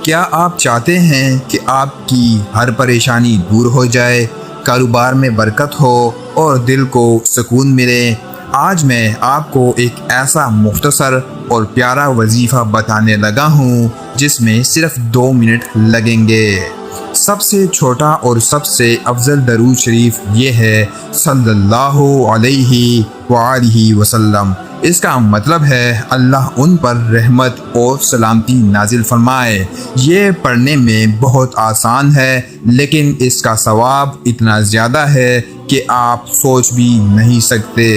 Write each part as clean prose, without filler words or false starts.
क्या आप चाहते हैं कि आपकी हर परेशानी दूर हो जाए, कारोबार में बरकत हो और दिल को सुकून मिले? आज मैं आपको एक ऐसा मुख्तसर और प्यारा वजीफ़ा बताने लगा हूँ जिसमें सिर्फ 2 मिनट लगेंगे। सबसे छोटा और सबसे अफजल दरूद शरीफ ये है सल्लल्लाहु अलैहि वालिहि वसल्लम। इसका मतलब है अल्लाह उन पर रहमत और सलामती नाजिल फरमाए। ये पढ़ने में बहुत आसान है, लेकिन इसका सवाब इतना ज़्यादा है कि आप सोच भी नहीं सकते।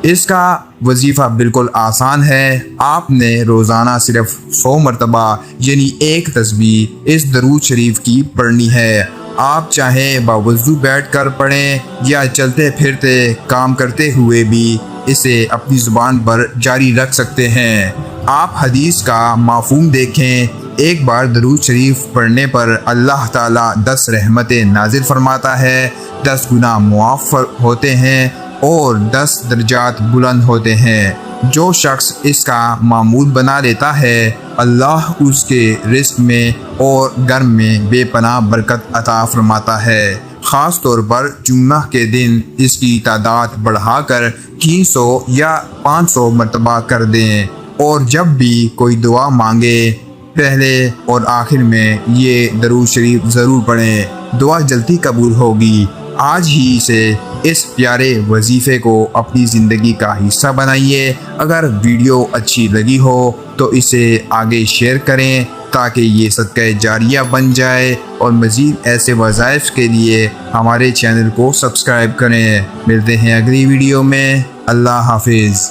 इसका वजीफ़ा बिल्कुल आसान है। आपने रोज़ाना सिर्फ 100 मरतबा यानी एक तस्बीह इस दरूद शरीफ की पढ़नी है। आप चाहे बावजू बैठ कर पढ़ें या चलते फिरते काम करते हुए भी इसे अपनी ज़ुबान पर जारी रख सकते हैं। आप हदीस का माफूम देखें। एक बार दरूद शरीफ पढ़ने पर अल्लाह ताला 10 रहमतें नाजिल फरमाता है, 10 गुनाह मुआफ़ होते हैं और 10 दर्जात बुलंद होते हैं। जो शख्स इसका मामूल बना लेता है, अल्लाह उसके रिस्क में और घर में बेपनाह बरकत अता फरमाता है। ख़ास तौर पर जुम्मा के दिन इसकी तादाद बढ़ाकर 300 या 500 मरतबा कर दें और जब भी कोई दुआ मांगे पहले और आखिर में ये दरूद शरीफ ज़रूर पढ़ें। दुआ जल्दी कबूल होगी। आज ही से इस प्यारे वजीफ़े को अपनी ज़िंदगी का हिस्सा बनाइए। अगर वीडियो अच्छी लगी हो तो इसे आगे शेयर करें ताकि ये सदका जारिया बन जाए और मज़ीद ऐसे वज़ाइफ के लिए हमारे चैनल को सब्सक्राइब करें। मिलते हैं अगली वीडियो में। अल्लाह हाफिज़।